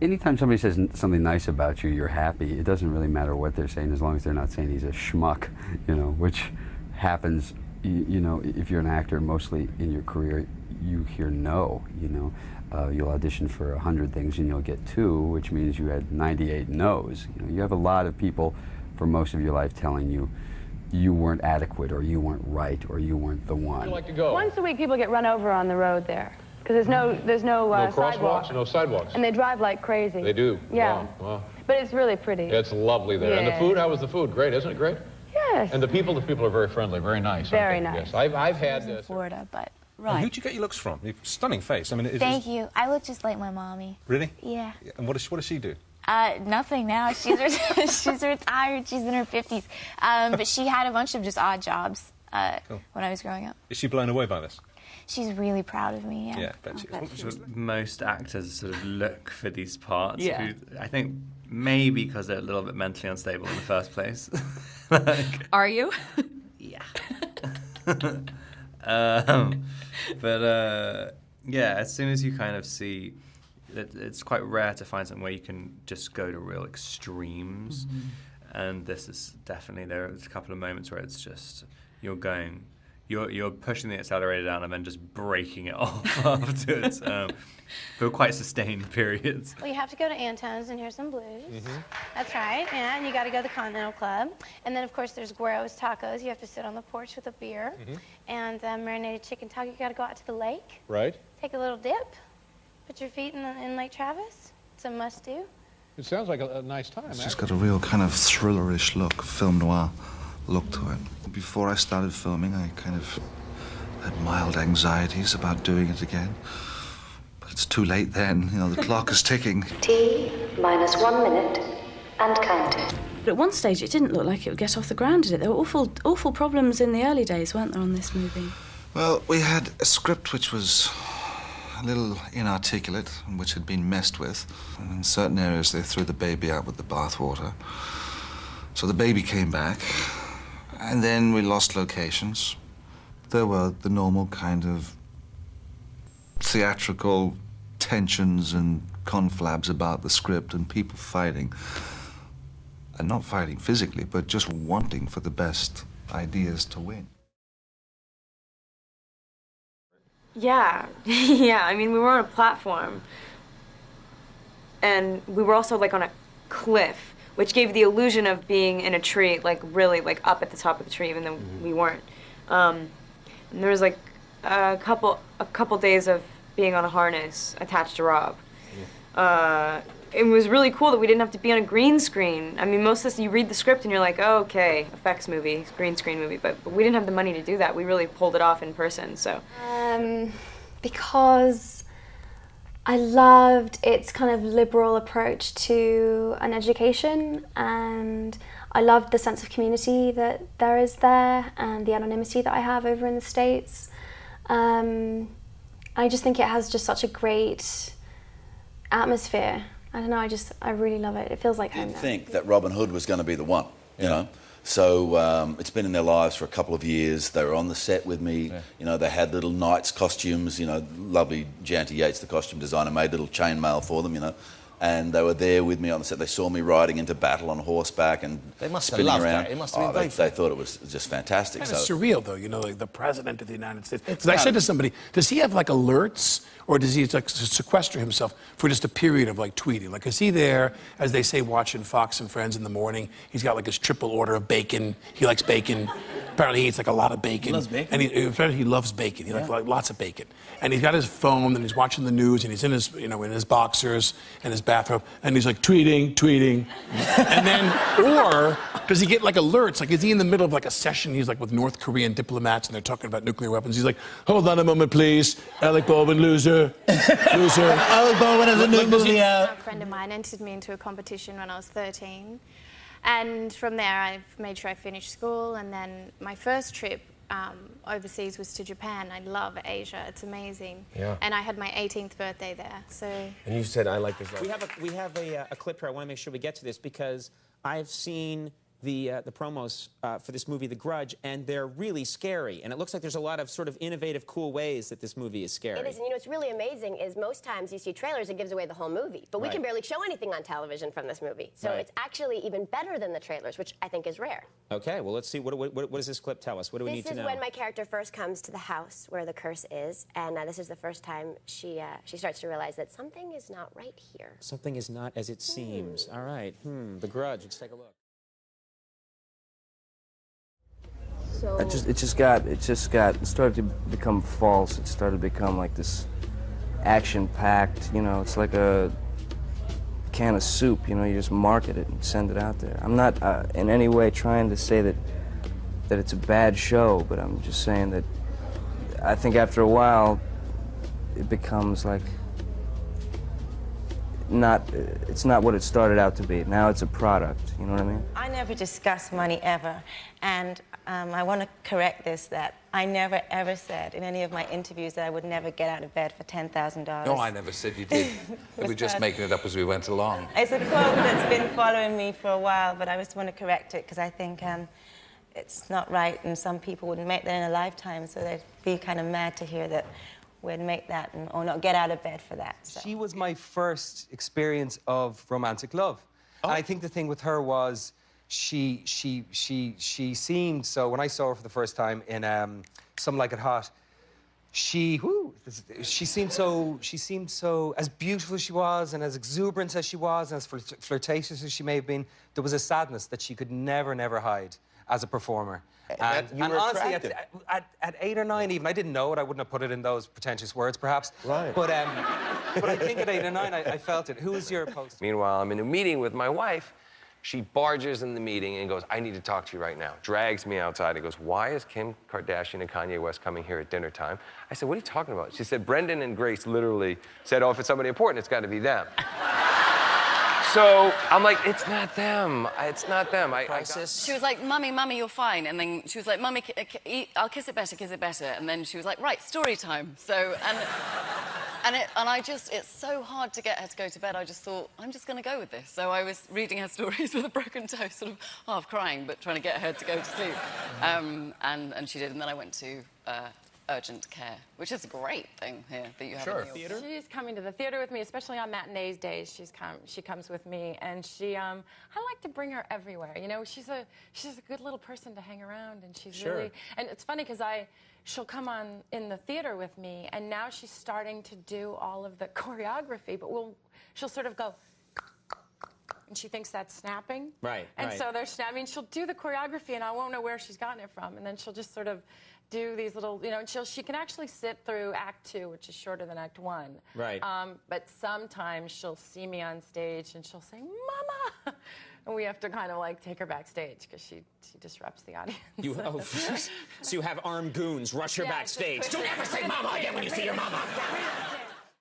Anytime somebody says something nice about you, you're happy. It doesn't really matter what they're saying as long as they're not saying he's a schmuck, which happens, if you're an actor, mostly in your career, you hear no, You'll audition for 100 things and you'll get 2, which means you had 98 no's. You have a lot of people for most of your life telling you you weren't adequate, or you weren't right, or you weren't the one. Where'd you like to go? Once a week, people get run over on the road there. Because there's no crosswalks, no sidewalks. And they drive like crazy. They do. Yeah. Wow. But it's really pretty. It's lovely there. Yeah. And the food, how was the food? Great, isn't it great? Yes. And the people are very friendly, very nice. Very nice. Yes, I've had... in Florida, but... Right. Who'd you get your looks from? Your stunning face. I mean, Thank you. I look just like my mommy. Really? Yeah. And what does she do? Nothing now. She's she's retired. She's in her 50s. But she had a bunch of just odd jobs Cool. when I was growing up. Is she blown away by this? She's really proud of me. Yeah. Yeah, bet she is. Most actors sort of look for these parts. Yeah. I think maybe because they're a little bit mentally unstable in the first place. Are you? Yeah. Yeah, as soon as you kind of see that it's quite rare to find something where you can just go to real extremes. Mm-hmm. And this is definitely, there's a couple of moments where it's just, you're pushing the accelerator down and then just breaking it off afterwards for quite sustained periods. Well, you have to go to Antone's and hear some blues. Mm-hmm. That's right. Yeah, and you got to go to the Continental Club. And then, of course, there's Guero's Tacos. You have to sit on the porch with a beer. Mm-hmm. And marinated chicken taco. You got to go out to the lake. Right. Take a little dip. Put your feet in Lake Travis. It's a must-do. It sounds like a nice time. It's just got a real kind of thrillerish look, film noir look to it. Before I started filming, I kind of had mild anxieties about doing it again. But it's too late then, the clock is ticking. T-1 minute and counting. But at one stage, it didn't look like it would get off the ground, did it? There were awful problems in the early days, weren't there, on this movie? Well, we had a script which was a little inarticulate and which had been messed with. And in certain areas, they threw the baby out with the bathwater. So the baby came back, and then we lost locations. There were the normal kind of theatrical tensions and conflabs about the script and people fighting. And not fighting physically, but just wanting for the best ideas to win. Yeah, yeah. I mean, we were on a platform, and we were also like on a cliff, which gave the illusion of being in a tree, like really like up at the top of the tree, even though we weren't. And there was like a couple days of being on a harness attached to Rob. It was really cool that we didn't have to be on a green screen. I mean, most of this, you read the script and you're like, oh, okay, effects movie, green screen movie, but we didn't have the money to do that. We really pulled it off in person, so. Because I loved its kind of liberal approach to an education, and I loved the sense of community that there is there and the anonymity that I have over in the States. I just think it has just such a great atmosphere. I don't know, I really love it. It feels like home. You'd think that Robin Hood was going to be the one, you know? So it's been in their lives for a couple of years. They were on the set with me. Yeah. They had little knights costumes, lovely Janty Yates, the costume designer, made little chainmail for them, And they were there with me on the set. They saw me riding into battle on horseback and they must spinning have loved around. That. It must have been they thought it was just fantastic. Kind of surreal, though, like the president of the United States. Because I said to somebody, does he have like alerts, or does he like sequester himself for just a period of like tweeting? Like, is he there, as they say, watching Fox and Friends in the morning? He's got like his triple order of bacon. He likes bacon. Apparently, he eats like a lot of bacon. He loves bacon. And apparently, he loves bacon. He likes like lots of bacon. And he's got his phone, and he's watching the news, and he's in his, in his boxers and his bathrobe, and he's like tweeting. And then, or does he get like alerts? Like, is he in the middle of like a session? He's like with North Korean diplomats, and they're talking about nuclear weapons. He's like, hold on a moment, please. Alec Baldwin, loser. Alec Baldwin has a new movie out. A friend of mine entered me into a competition when I was 13. And from there, I made sure I finished school. And then my first trip overseas was to Japan. I love Asia. It's amazing. Yeah. And I had my 18th birthday there. So. And you said, I like this. We have a clip here. I want to make sure we get to this because I've seen the promos for this movie, The Grudge, and they're really scary. And it looks like there's a lot of sort of innovative, cool ways that this movie is scary. It is, and you know what's really amazing is most times you see trailers, it gives away the whole movie. But we can barely show anything on television from this movie. So it's actually even better than the trailers, which I think is rare. Okay, well, let's see. What does this clip tell us? What do we need to know? This is when my character first comes to the house where the curse is, and this is the first time she starts to realize that something is not right here. Something is not as it seems. All right. The Grudge. Let's take a look. So it started to become false. It started to become like this action-packed, you know, it's like a can of soup, you know, you just market it and send it out there. I'm not in any way trying to say that it's a bad show, but I'm just saying that I think after a while it becomes like it's not what it started out to be. Now it's a product, you know what I mean? I never discuss money ever, and I want to correct this, that I never ever said in any of my interviews that I would never get out of bed for $10,000. No, I never said you did. We were just making it up as we went along. It's a quote that's been following me for a while, but I just want to correct it because I think it's not right, and some people wouldn't make that in a lifetime, so they'd be kind of mad to hear that we'd make that or not get out of bed for that. So. She was my first experience of romantic love. And I think the thing with her was she seemed so, when I saw her for the first time in Some Like It Hot, she seemed so, as beautiful as she was and as exuberant as she was and as flirtatious as she may have been, there was a sadness that she could never hide as a performer. And honestly, at 8 or 9 even, I didn't know it. I wouldn't have put it in those pretentious words, perhaps. Right. But I think at 8 or 9, I felt it. Who was your poster? Meanwhile, I'm in a meeting with my wife. She barges in the meeting and goes, I need to talk to you right now. Drags me outside and goes, why is Kim Kardashian and Kanye West coming here at dinner time? I said, what are you talking about? She said, Brendan and Grace literally said, oh, if it's somebody important, it's got to be them. So I'm like, it's not them. It's not them. She was like, Mummy, you're fine. And then she was like, Mummy, I'll kiss it better. And then she was like, right, story time. So, and it's so hard to get her to go to bed. I just thought, I'm just going to go with this. So I was reading her stories with a broken toe, sort of half crying, but trying to get her to go to sleep. And she did. And then I went to urgent care, which is a great thing here that you have in the theater. She's coming to the theater with me, especially on matinees days. She comes with me, and I like to bring her everywhere. You know, she's a good little person to hang around, and she's really. And it's funny because she'll come on in the theater with me, and now she's starting to do all of the choreography. But she'll sort of go. And she thinks that's snapping. Right. And so they're snapping. She'll do the choreography, and I won't know where she's gotten it from. And then she'll just sort of do these little, you know, and she can actually sit through Act 2, which is shorter than Act 1. Right. But sometimes she'll see me on stage, and she'll say, Mama! And we have to kind of like take her backstage because she disrupts the audience. So you have armed goons rush her backstage. Don't ever say Mama again when you see your mama!